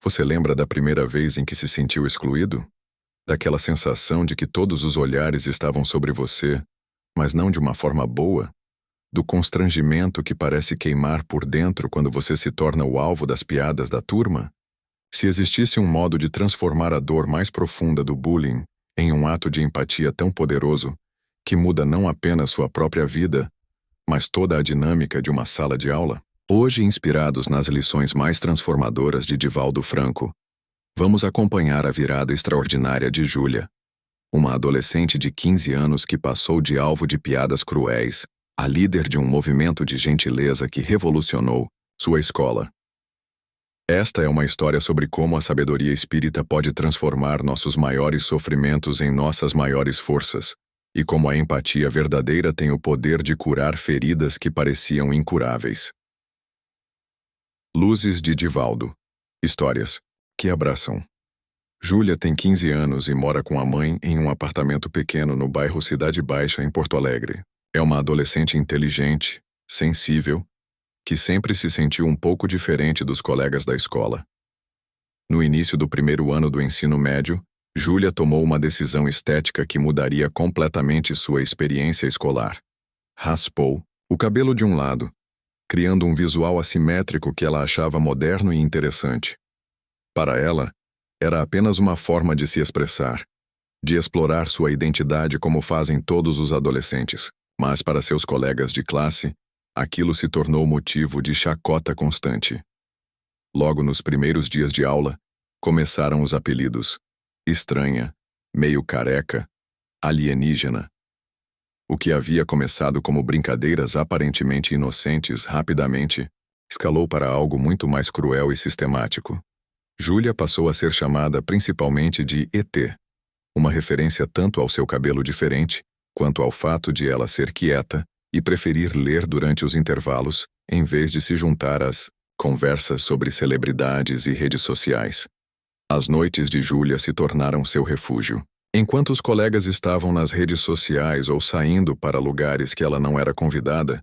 Você lembra da primeira vez em que se sentiu excluído? Daquela sensação de que todos os olhares estavam sobre você, mas não de uma forma boa? Do constrangimento que parece queimar por dentro quando você se torna o alvo das piadas da turma? Se existisse um modo de transformar a dor mais profunda do bullying em um ato de empatia tão poderoso, que muda não apenas sua própria vida, mas toda a dinâmica de uma sala de aula? Hoje, inspirados nas lições mais transformadoras de Divaldo Franco, vamos acompanhar a virada extraordinária de Júlia, uma adolescente de 15 anos que passou de alvo de piadas cruéis a líder de um movimento de gentileza que revolucionou sua escola. Esta é uma história sobre como a sabedoria espírita pode transformar nossos maiores sofrimentos em nossas maiores forças, e como a empatia verdadeira tem o poder de curar feridas que pareciam incuráveis. Luzes de Divaldo. Histórias que abraçam. Júlia tem 15 anos e mora com a mãe em um apartamento pequeno no bairro Cidade Baixa, em Porto Alegre. É uma adolescente inteligente, sensível, que sempre se sentiu um pouco diferente dos colegas da escola. No início do primeiro ano do ensino médio, Júlia tomou uma decisão estética que mudaria completamente sua experiência escolar. Raspou o cabelo de um lado, criando um visual assimétrico que ela achava moderno e interessante. Para ela, era apenas uma forma de se expressar, de explorar sua identidade como fazem todos os adolescentes, mas para seus colegas de classe, aquilo se tornou motivo de chacota constante. Logo nos primeiros dias de aula, começaram os apelidos: estranha, meio careca, alienígena. O que havia começado como brincadeiras aparentemente inocentes rapidamente escalou para algo muito mais cruel e sistemático. Júlia passou a ser chamada principalmente de ET, uma referência tanto ao seu cabelo diferente, quanto ao fato de ela ser quieta e preferir ler durante os intervalos, em vez de se juntar às conversas sobre celebridades e redes sociais. As noites de Júlia se tornaram seu refúgio. Enquanto os colegas estavam nas redes sociais ou saindo para lugares que ela não era convidada,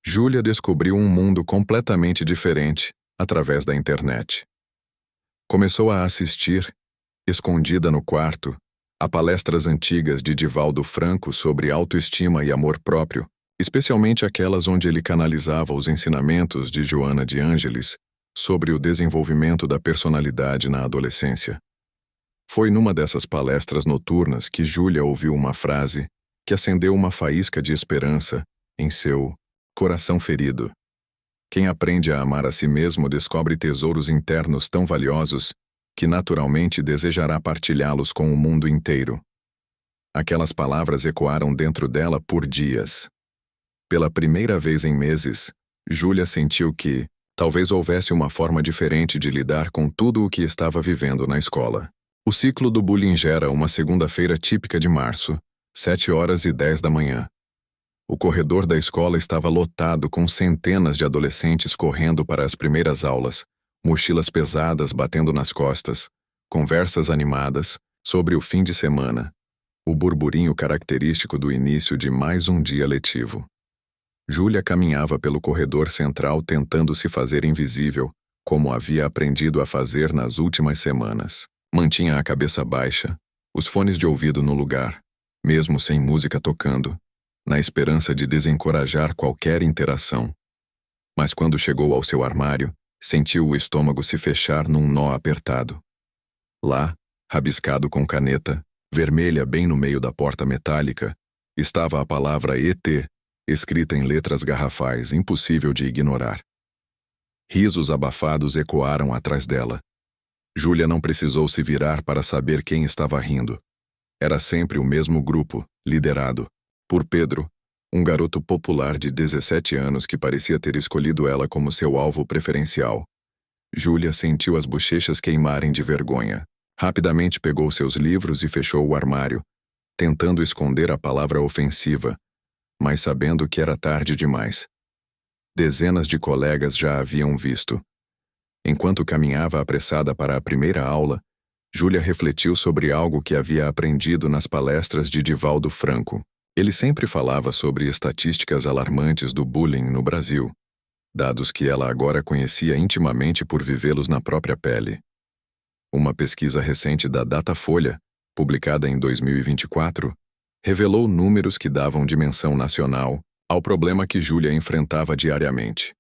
Júlia descobriu um mundo completamente diferente através da internet. Começou a assistir, escondida no quarto, a palestras antigas de Divaldo Franco sobre autoestima e amor próprio, especialmente aquelas onde ele canalizava os ensinamentos de Joana de Ângeles sobre o desenvolvimento da personalidade na adolescência. Foi numa dessas palestras noturnas que Júlia ouviu uma frase que acendeu uma faísca de esperança em seu coração ferido. Quem aprende a amar a si mesmo descobre tesouros internos tão valiosos que naturalmente desejará partilhá-los com o mundo inteiro. Aquelas palavras ecoaram dentro dela por dias. Pela primeira vez em meses, Júlia sentiu que talvez houvesse uma forma diferente de lidar com tudo o que estava vivendo na escola. O ciclo do bullying gera uma segunda-feira típica de março, 7h10 da manhã. O corredor da escola estava lotado com centenas de adolescentes correndo para as primeiras aulas, mochilas pesadas batendo nas costas, conversas animadas sobre o fim de semana, o burburinho característico do início de mais um dia letivo. Júlia caminhava pelo corredor central tentando se fazer invisível, como havia aprendido a fazer nas últimas semanas. Mantinha a cabeça baixa, os fones de ouvido no lugar, mesmo sem música tocando, na esperança de desencorajar qualquer interação. Mas quando chegou ao seu armário, sentiu o estômago se fechar num nó apertado. Lá, rabiscado com caneta, vermelha bem no meio da porta metálica, estava a palavra ET, escrita em letras garrafais, impossível de ignorar. Risos abafados ecoaram atrás dela. Júlia não precisou se virar para saber quem estava rindo. Era sempre o mesmo grupo, liderado por Pedro, um garoto popular de 17 anos que parecia ter escolhido ela como seu alvo preferencial. Júlia sentiu as bochechas queimarem de vergonha. Rapidamente pegou seus livros e fechou o armário, tentando esconder a palavra ofensiva, mas sabendo que era tarde demais. Dezenas de colegas já a haviam visto. Enquanto caminhava apressada para a primeira aula, Júlia refletiu sobre algo que havia aprendido nas palestras de Divaldo Franco. Ele sempre falava sobre estatísticas alarmantes do bullying no Brasil, dados que ela agora conhecia intimamente por vivê-los na própria pele. Uma pesquisa recente da Datafolha, publicada em 2024, revelou números que davam dimensão nacional ao problema que Júlia enfrentava diariamente.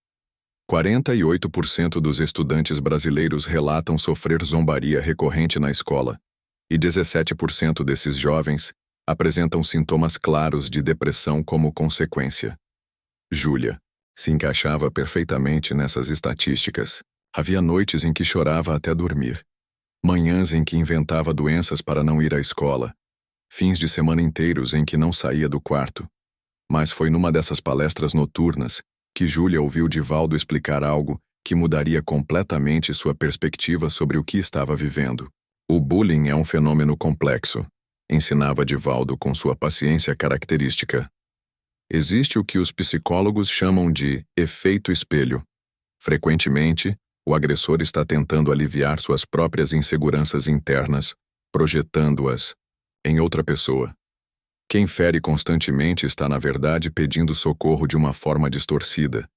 48% dos estudantes brasileiros relatam sofrer zombaria recorrente na escola, e 17% desses jovens apresentam sintomas claros de depressão como consequência. Júlia se encaixava perfeitamente nessas estatísticas. Havia noites em que chorava até dormir, manhãs em que inventava doenças para não ir à escola, fins de semana inteiros em que não saía do quarto. Mas foi numa dessas palestras noturnas que Júlia ouviu Divaldo explicar algo que mudaria completamente sua perspectiva sobre o que estava vivendo. O bullying é um fenômeno complexo, ensinava Divaldo com sua paciência característica. Existe o que os psicólogos chamam de efeito espelho. Frequentemente, o agressor está tentando aliviar suas próprias inseguranças internas, projetando-as em outra pessoa. Quem fere constantemente está, na verdade, pedindo socorro de uma forma distorcida.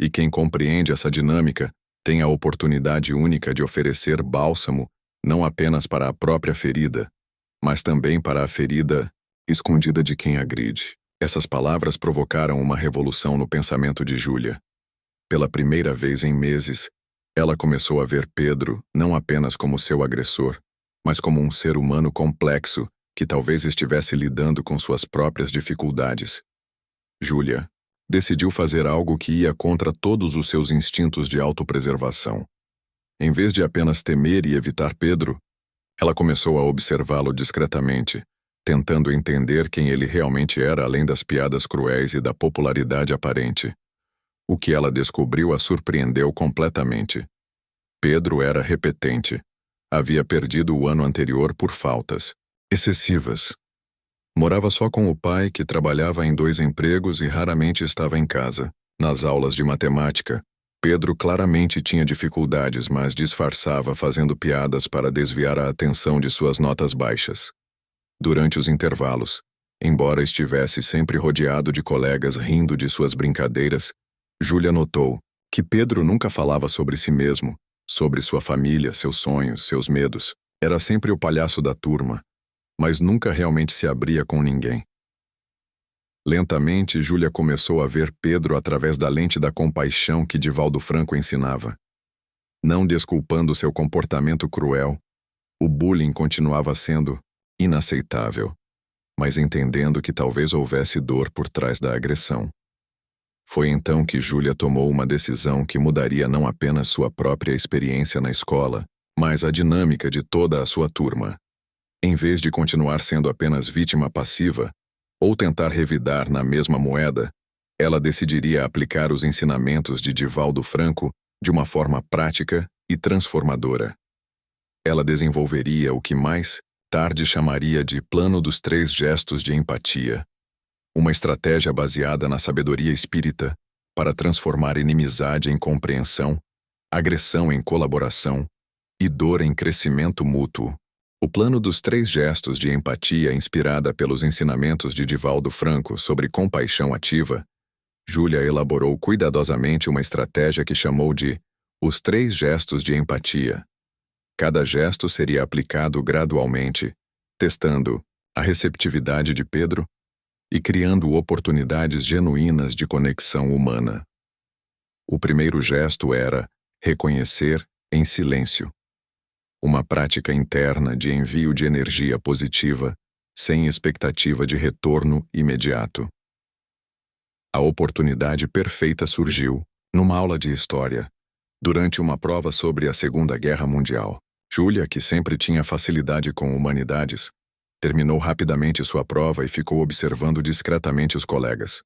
E quem compreende essa dinâmica tem a oportunidade única de oferecer bálsamo não apenas para a própria ferida, mas também para a ferida escondida de quem agride. Essas palavras provocaram uma revolução no pensamento de Júlia. Pela primeira vez em meses, ela começou a ver Pedro não apenas como seu agressor, mas como um ser humano complexo que talvez estivesse lidando com suas próprias dificuldades. Júlia decidiu fazer algo que ia contra todos os seus instintos de autopreservação. Em vez de apenas temer e evitar Pedro, ela começou a observá-lo discretamente, tentando entender quem ele realmente era além das piadas cruéis e da popularidade aparente. O que ela descobriu a surpreendeu completamente. Pedro era repetente. Havia perdido o ano anterior por faltas excessivas. Morava só com o pai, que trabalhava em 2 empregos e raramente estava em casa. Nas aulas de matemática, Pedro claramente tinha dificuldades, mas disfarçava fazendo piadas para desviar a atenção de suas notas baixas. Durante os intervalos, embora estivesse sempre rodeado de colegas rindo de suas brincadeiras, Júlia notou que Pedro nunca falava sobre si mesmo, sobre sua família, seus sonhos, seus medos. Era sempre o palhaço da turma, mas nunca realmente se abria com ninguém. Lentamente, Júlia começou a ver Pedro através da lente da compaixão que Divaldo Franco ensinava. Não desculpando seu comportamento cruel, o bullying continuava sendo inaceitável, mas entendendo que talvez houvesse dor por trás da agressão. Foi então que Júlia tomou uma decisão que mudaria não apenas sua própria experiência na escola, mas a dinâmica de toda a sua turma. Em vez de continuar sendo apenas vítima passiva, ou tentar revidar na mesma moeda, ela decidiria aplicar os ensinamentos de Divaldo Franco de uma forma prática e transformadora. Ela desenvolveria o que mais tarde chamaria de Plano dos 3 Gestos de Empatia, uma estratégia baseada na sabedoria espírita para transformar inimizade em compreensão, agressão em colaboração e dor em crescimento mútuo. O Plano dos 3 Gestos de Empatia, inspirada pelos ensinamentos de Divaldo Franco sobre compaixão ativa, Júlia elaborou cuidadosamente uma estratégia que chamou de os 3 Gestos de Empatia. Cada gesto seria aplicado gradualmente, testando a receptividade de Pedro e criando oportunidades genuínas de conexão humana. O primeiro gesto era reconhecer em silêncio. Uma prática interna de envio de energia positiva, sem expectativa de retorno imediato. A oportunidade perfeita surgiu numa aula de história, durante uma prova sobre a Segunda Guerra Mundial. Júlia, que sempre tinha facilidade com humanidades, terminou rapidamente sua prova e ficou observando discretamente os colegas.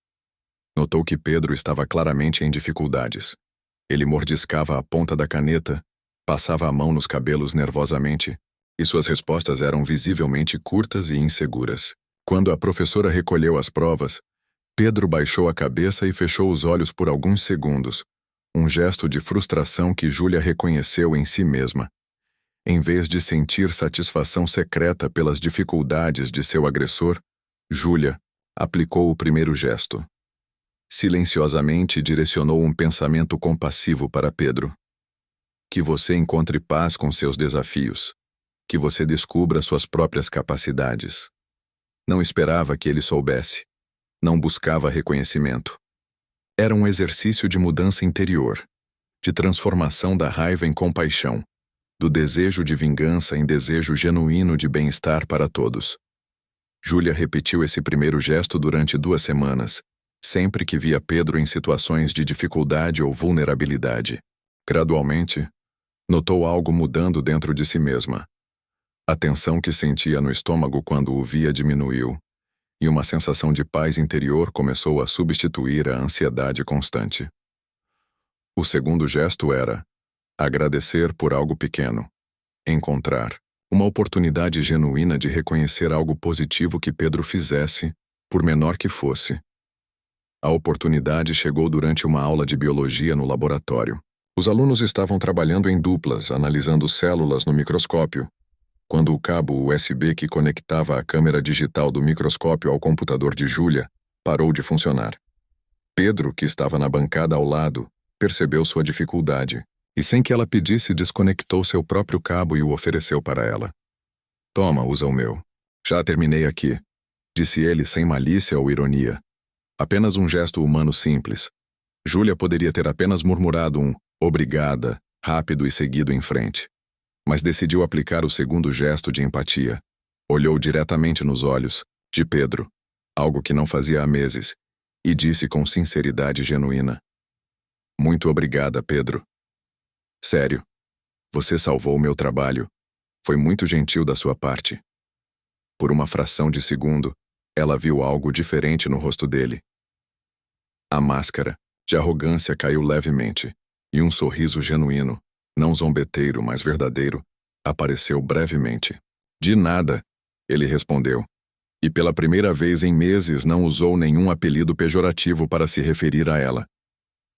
Notou que Pedro estava claramente em dificuldades. Ele mordiscava a ponta da caneta, passava a mão nos cabelos nervosamente, e suas respostas eram visivelmente curtas e inseguras. Quando a professora recolheu as provas, Pedro baixou a cabeça e fechou os olhos por alguns segundos, um gesto de frustração que Júlia reconheceu em si mesma. Em vez de sentir satisfação secreta pelas dificuldades de seu agressor, Júlia aplicou o primeiro gesto. Silenciosamente direcionou um pensamento compassivo para Pedro. Que você encontre paz com seus desafios. Que você descubra suas próprias capacidades. Não esperava que ele soubesse. Não buscava reconhecimento. Era um exercício de mudança interior, de transformação da raiva em compaixão, do desejo de vingança em desejo genuíno de bem-estar para todos. Júlia repetiu esse primeiro gesto durante 2 semanas, sempre que via Pedro em situações de dificuldade ou vulnerabilidade. Gradualmente, notou algo mudando dentro de si mesma. A tensão que sentia no estômago quando o via diminuiu, e uma sensação de paz interior começou a substituir a ansiedade constante. O segundo gesto era agradecer por algo pequeno, encontrar uma oportunidade genuína de reconhecer algo positivo que Pedro fizesse, por menor que fosse. A oportunidade chegou durante uma aula de biologia no laboratório. Os alunos estavam trabalhando em duplas, analisando células no microscópio, quando o cabo USB que conectava a câmera digital do microscópio ao computador de Júlia parou de funcionar. Pedro, que estava na bancada ao lado, percebeu sua dificuldade, e sem que ela pedisse desconectou seu próprio cabo e o ofereceu para ela. Toma, usa o meu. Já terminei aqui, disse ele sem malícia ou ironia. Apenas um gesto humano simples. Júlia poderia ter apenas murmurado um obrigada, rápido e seguido em frente. Mas decidiu aplicar o segundo gesto de empatia. Olhou diretamente nos olhos de Pedro, algo que não fazia há meses, e disse com sinceridade genuína: Muito obrigada, Pedro. Sério, você salvou meu trabalho. Foi muito gentil da sua parte. Por uma fração de segundo, ela viu algo diferente no rosto dele. A máscara de arrogância caiu levemente, e um sorriso genuíno, não zombeteiro, mas verdadeiro, apareceu brevemente. De nada, ele respondeu, e pela primeira vez em meses não usou nenhum apelido pejorativo para se referir a ela.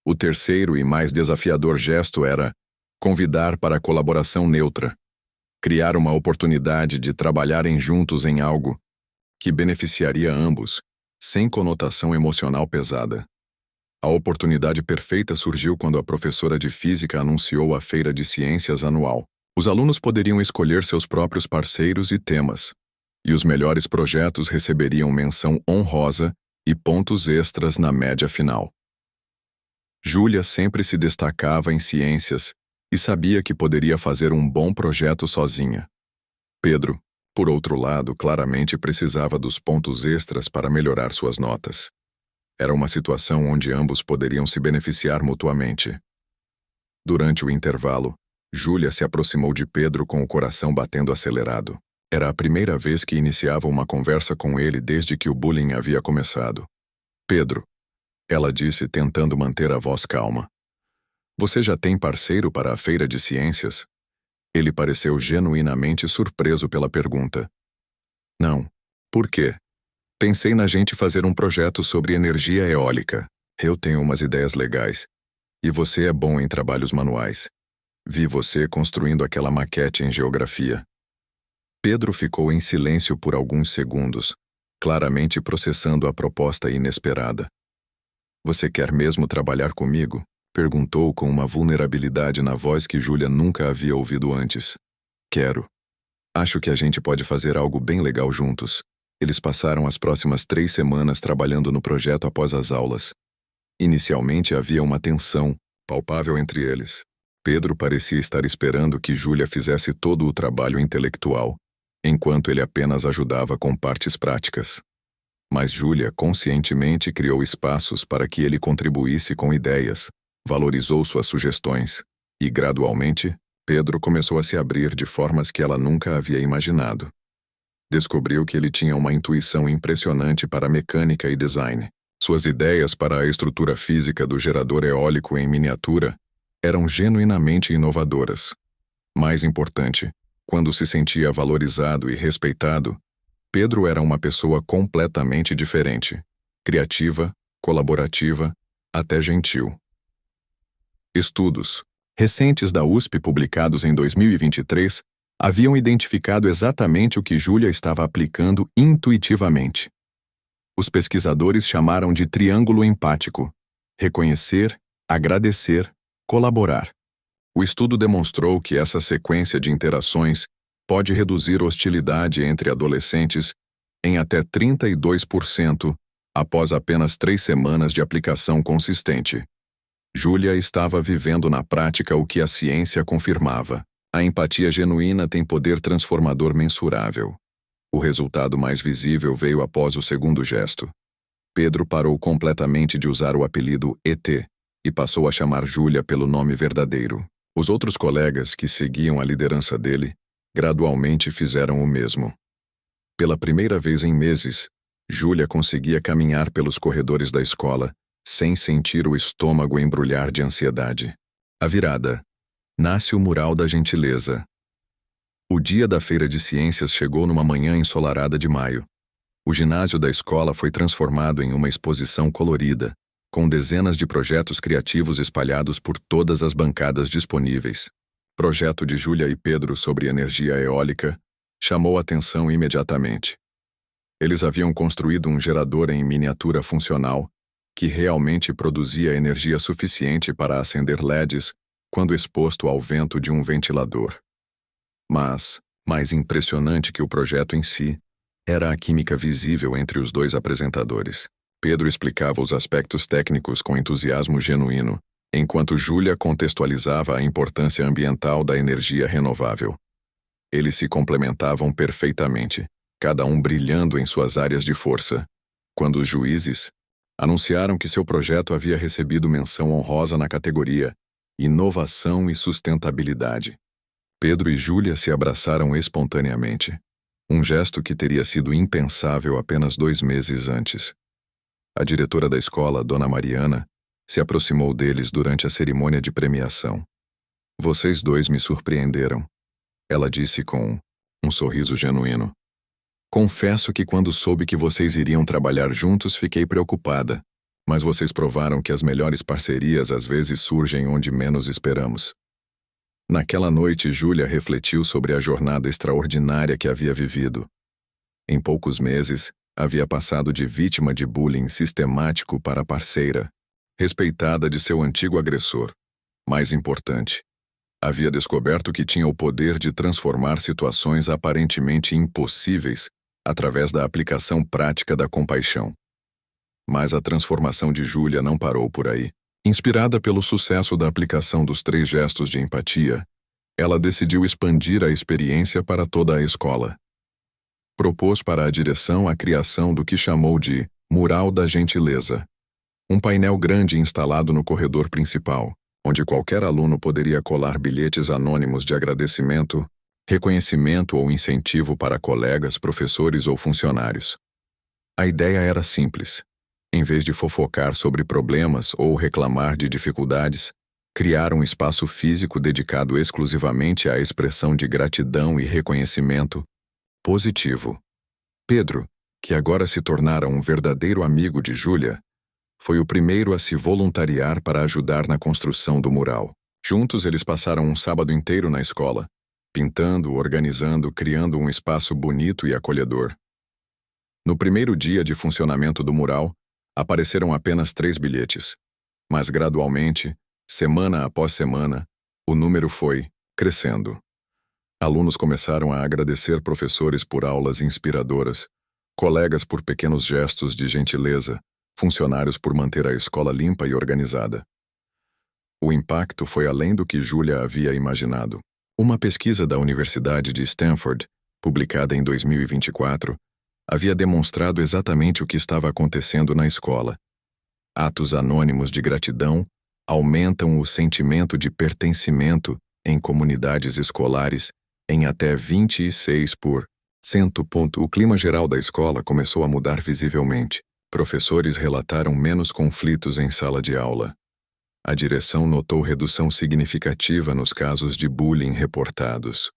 O terceiro e mais desafiador gesto era convidar para a colaboração neutra, criar uma oportunidade de trabalharem juntos em algo que beneficiaria ambos, sem conotação emocional pesada. A oportunidade perfeita surgiu quando a professora de física anunciou a Feira de Ciências anual. Os alunos poderiam escolher seus próprios parceiros e temas, e os melhores projetos receberiam menção honrosa e pontos extras na média final. Júlia sempre se destacava em ciências e sabia que poderia fazer um bom projeto sozinha. Pedro, por outro lado, claramente precisava dos pontos extras para melhorar suas notas. Era uma situação onde ambos poderiam se beneficiar mutuamente. Durante o intervalo, Júlia se aproximou de Pedro com o coração batendo acelerado. Era a primeira vez que iniciava uma conversa com ele desde que o bullying havia começado. Pedro, ela disse tentando manter a voz calma. Você já tem parceiro para a Feira de Ciências? Ele pareceu genuinamente surpreso pela pergunta. Não. Por quê? Pensei na gente fazer um projeto sobre energia eólica. Eu tenho umas ideias legais. E você é bom em trabalhos manuais. Vi você construindo aquela maquete em geografia. Pedro ficou em silêncio por alguns segundos, claramente processando a proposta inesperada. Você quer mesmo trabalhar comigo? Perguntou com uma vulnerabilidade na voz que Júlia nunca havia ouvido antes. Quero. Acho que a gente pode fazer algo bem legal juntos. Eles passaram as próximas 3 semanas trabalhando no projeto após as aulas. Inicialmente havia uma tensão palpável entre eles. Pedro parecia estar esperando que Júlia fizesse todo o trabalho intelectual, enquanto ele apenas ajudava com partes práticas. Mas Júlia conscientemente criou espaços para que ele contribuísse com ideias, valorizou suas sugestões, e gradualmente, Pedro começou a se abrir de formas que ela nunca havia imaginado. Descobriu que ele tinha uma intuição impressionante para mecânica e design. Suas ideias para a estrutura física do gerador eólico em miniatura eram genuinamente inovadoras. Mais importante, quando se sentia valorizado e respeitado, Pedro era uma pessoa completamente diferente, criativa, colaborativa, até gentil. Estudos recentes da USP publicados em 2023 haviam identificado exatamente o que Júlia estava aplicando intuitivamente. Os pesquisadores chamaram de triângulo empático: reconhecer, agradecer, colaborar. O estudo demonstrou que essa sequência de interações pode reduzir hostilidade entre adolescentes em até 32% após apenas 3 semanas de aplicação consistente. Júlia estava vivendo na prática o que a ciência confirmava. A empatia genuína tem poder transformador mensurável. O resultado mais visível veio após o segundo gesto. Pedro parou completamente de usar o apelido ET e passou a chamar Júlia pelo nome verdadeiro. Os outros colegas que seguiam a liderança dele gradualmente fizeram o mesmo. Pela primeira vez em meses, Júlia conseguia caminhar pelos corredores da escola sem sentir o estômago embrulhar de ansiedade. A virada. Nasce o Mural da Gentileza. O dia da Feira de Ciências chegou numa manhã ensolarada de maio. O ginásio da escola foi transformado em uma exposição colorida, com dezenas de projetos criativos espalhados por todas as bancadas disponíveis. Projeto de Júlia e Pedro sobre energia eólica chamou atenção imediatamente. Eles haviam construído um gerador em miniatura funcional que realmente produzia energia suficiente para acender LEDs quando exposto ao vento de um ventilador. Mas, mais impressionante que o projeto em si, era a química visível entre os dois apresentadores. Pedro explicava os aspectos técnicos com entusiasmo genuíno, enquanto Júlia contextualizava a importância ambiental da energia renovável. Eles se complementavam perfeitamente, cada um brilhando em suas áreas de força. Quando os juízes anunciaram que seu projeto havia recebido menção honrosa na categoria Inovação e Sustentabilidade, Pedro e Júlia se abraçaram espontaneamente, um gesto que teria sido impensável apenas 2 meses antes. A diretora da escola, Dona Mariana, se aproximou deles durante a cerimônia de premiação. "Vocês dois me surpreenderam", ela disse com um sorriso genuíno. "Confesso que quando soube que vocês iriam trabalhar juntos fiquei preocupada, mas vocês provaram que as melhores parcerias às vezes surgem onde menos esperamos." Naquela noite, Júlia refletiu sobre a jornada extraordinária que havia vivido. Em poucos meses, havia passado de vítima de bullying sistemático para parceira, respeitada de seu antigo agressor. Mais importante, havia descoberto que tinha o poder de transformar situações aparentemente impossíveis através da aplicação prática da compaixão. Mas a transformação de Júlia não parou por aí. Inspirada pelo sucesso da aplicação dos 3 gestos de empatia, ela decidiu expandir a experiência para toda a escola. Propôs para a direção a criação do que chamou de Mural da Gentileza, um painel grande instalado no corredor principal, onde qualquer aluno poderia colar bilhetes anônimos de agradecimento, reconhecimento ou incentivo para colegas, professores ou funcionários. A ideia era simples. Em vez de fofocar sobre problemas ou reclamar de dificuldades, criar um espaço físico dedicado exclusivamente à expressão de gratidão e reconhecimento positivo. Pedro, que agora se tornara um verdadeiro amigo de Júlia, foi o primeiro a se voluntariar para ajudar na construção do mural. Juntos eles passaram um sábado inteiro na escola, pintando, organizando, criando um espaço bonito e acolhedor. No primeiro dia de funcionamento do mural, apareceram apenas 3 bilhetes, mas gradualmente, semana após semana, o número foi crescendo. Alunos começaram a agradecer professores por aulas inspiradoras, colegas por pequenos gestos de gentileza, funcionários por manter a escola limpa e organizada. O impacto foi além do que Júlia havia imaginado. Uma pesquisa da Universidade de Stanford, publicada em 2024, havia demonstrado exatamente o que estava acontecendo na escola. Atos anônimos de gratidão aumentam o sentimento de pertencimento em comunidades escolares em até 26%. O clima geral da escola começou a mudar visivelmente. Professores relataram menos conflitos em sala de aula. A direção notou redução significativa nos casos de bullying reportados.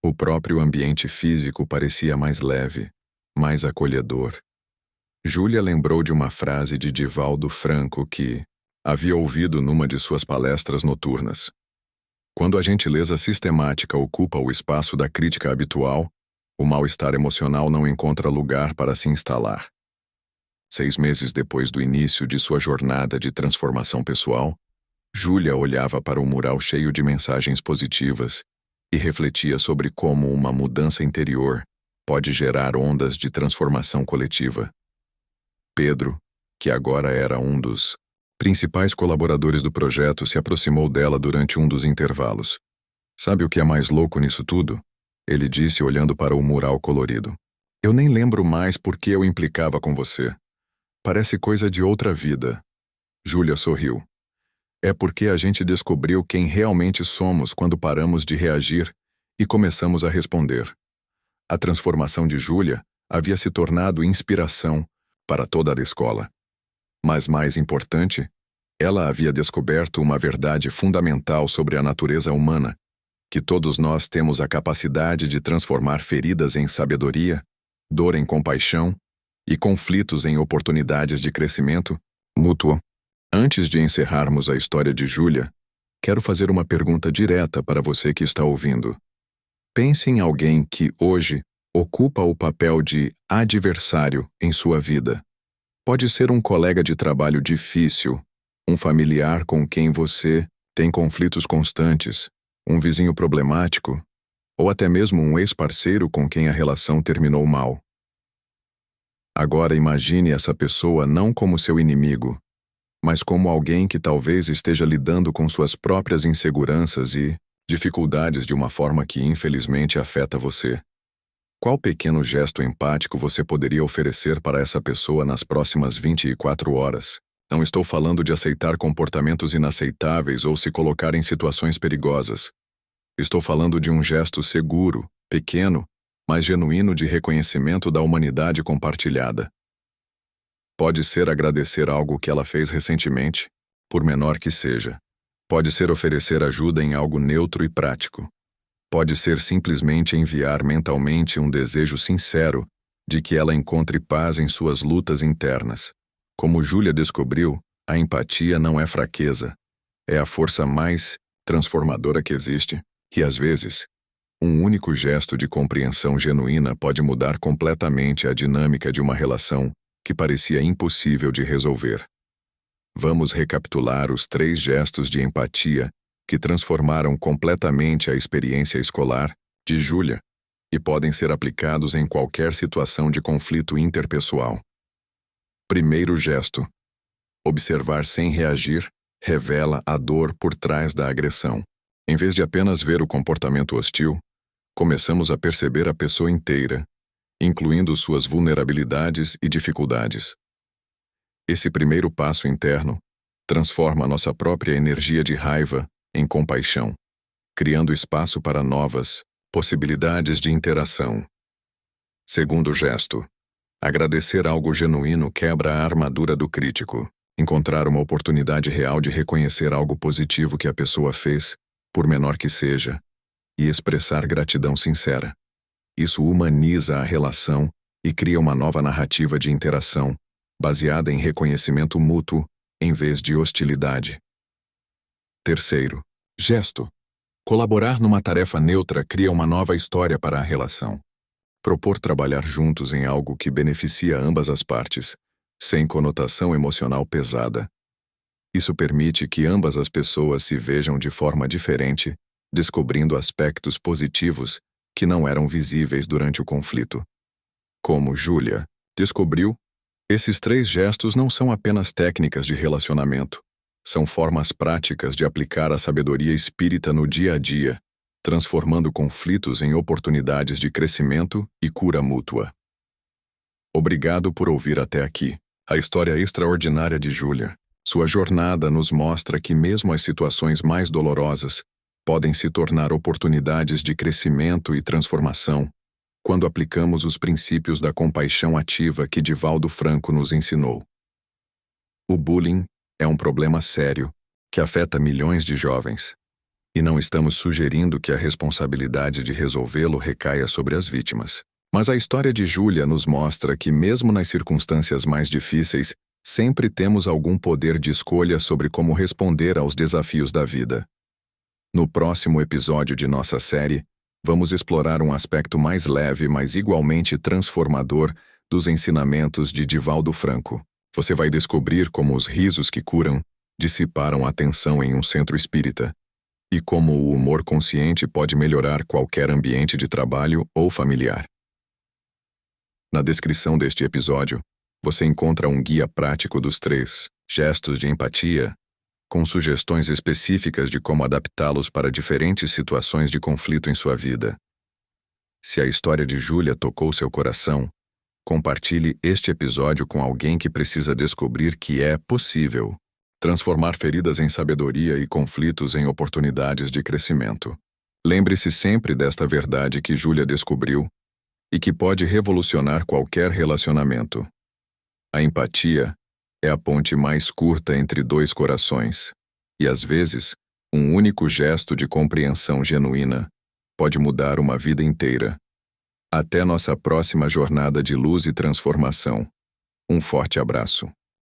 O próprio ambiente físico parecia mais leve, mais acolhedor. Júlia lembrou de uma frase de Divaldo Franco que havia ouvido numa de suas palestras noturnas. Quando a gentileza sistemática ocupa o espaço da crítica habitual, o mal-estar emocional não encontra lugar para se instalar. 6 meses depois do início de sua jornada de transformação pessoal, Júlia olhava para o mural cheio de mensagens positivas e refletia sobre como uma mudança interior pode gerar ondas de transformação coletiva. Pedro, que agora era um dos principais colaboradores do projeto, se aproximou dela durante um dos intervalos. "Sabe o que é mais louco nisso tudo?" Ele disse olhando para o mural colorido. "Eu nem lembro mais por que eu implicava com você. Parece coisa de outra vida." Júlia sorriu. "É porque a gente descobriu quem realmente somos quando paramos de reagir e começamos a responder." A transformação de Júlia havia se tornado inspiração para toda a escola. Mas mais importante, ela havia descoberto uma verdade fundamental sobre a natureza humana, que todos nós temos a capacidade de transformar feridas em sabedoria, dor em compaixão e conflitos em oportunidades de crescimento mútuo. Antes de encerrarmos a história de Júlia, quero fazer uma pergunta direta para você que está ouvindo. Pense em alguém que hoje ocupa o papel de adversário em sua vida. Pode ser um colega de trabalho difícil, um familiar com quem você tem conflitos constantes, um vizinho problemático, ou até mesmo um ex-parceiro com quem a relação terminou mal. Agora imagine essa pessoa não como seu inimigo, mas como alguém que talvez esteja lidando com suas próprias inseguranças e dificuldades de uma forma que infelizmente afeta você. Qual pequeno gesto empático você poderia oferecer para essa pessoa nas próximas 24 horas? Não estou falando de aceitar comportamentos inaceitáveis ou se colocar em situações perigosas. Estou falando de um gesto seguro, pequeno, mas genuíno de reconhecimento da humanidade compartilhada. Pode ser agradecer algo que ela fez recentemente, por menor que seja. Pode ser oferecer ajuda em algo neutro e prático. Pode ser simplesmente enviar mentalmente um desejo sincero de que ela encontre paz em suas lutas internas. Como Júlia descobriu, a empatia não é fraqueza. É a força mais transformadora que existe. E às vezes, um único gesto de compreensão genuína pode mudar completamente a dinâmica de uma relação que parecia impossível de resolver. Vamos recapitular os 3 gestos de empatia que transformaram completamente a experiência escolar de Júlia e podem ser aplicados em qualquer situação de conflito interpessoal. Primeiro gesto. Observar sem reagir revela a dor por trás da agressão. Em vez de apenas ver o comportamento hostil, começamos a perceber a pessoa inteira, incluindo suas vulnerabilidades e dificuldades. Esse primeiro passo interno transforma nossa própria energia de raiva em compaixão, criando espaço para novas possibilidades de interação. Segundo gesto. Agradecer algo genuíno quebra a armadura do crítico. Encontrar uma oportunidade real de reconhecer algo positivo que a pessoa fez, por menor que seja, e expressar gratidão sincera. Isso humaniza a relação e cria uma nova narrativa de interação, baseada em reconhecimento mútuo, em vez de hostilidade. Terceiro. Gesto. Colaborar numa tarefa neutra cria uma nova história para a relação. Propor trabalhar juntos em algo que beneficia ambas as partes, sem conotação emocional pesada. Isso permite que ambas as pessoas se vejam de forma diferente, descobrindo aspectos positivos que não eram visíveis durante o conflito. Como Júlia descobriu, esses 3 gestos não são apenas técnicas de relacionamento, são formas práticas de aplicar a sabedoria espírita no dia a dia, transformando conflitos em oportunidades de crescimento e cura mútua. Obrigado por ouvir até aqui. A história extraordinária de Júlia. Sua jornada nos mostra que mesmo as situações mais dolorosas podem se tornar oportunidades de crescimento e transformação quando aplicamos os princípios da compaixão ativa que Divaldo Franco nos ensinou. O bullying é um problema sério que afeta milhões de jovens, e não estamos sugerindo que a responsabilidade de resolvê-lo recaia sobre as vítimas. Mas a história de Júlia nos mostra que mesmo nas circunstâncias mais difíceis, sempre temos algum poder de escolha sobre como responder aos desafios da vida. No próximo episódio de nossa série, vamos explorar um aspecto mais leve, mas igualmente transformador dos ensinamentos de Divaldo Franco. Você vai descobrir como os risos que curam dissiparam a tensão em um centro espírita, e como o humor consciente pode melhorar qualquer ambiente de trabalho ou familiar. Na descrição deste episódio, você encontra um guia prático dos 3 gestos de empatia, com sugestões específicas de como adaptá-los para diferentes situações de conflito em sua vida. Se a história de Júlia tocou seu coração, compartilhe este episódio com alguém que precisa descobrir que é possível transformar feridas em sabedoria e conflitos em oportunidades de crescimento. Lembre-se sempre desta verdade que Júlia descobriu e que pode revolucionar qualquer relacionamento. A empatia é a ponte mais curta entre 2 corações, e às vezes, um único gesto de compreensão genuína pode mudar uma vida inteira. Até nossa próxima jornada de luz e transformação. Um forte abraço.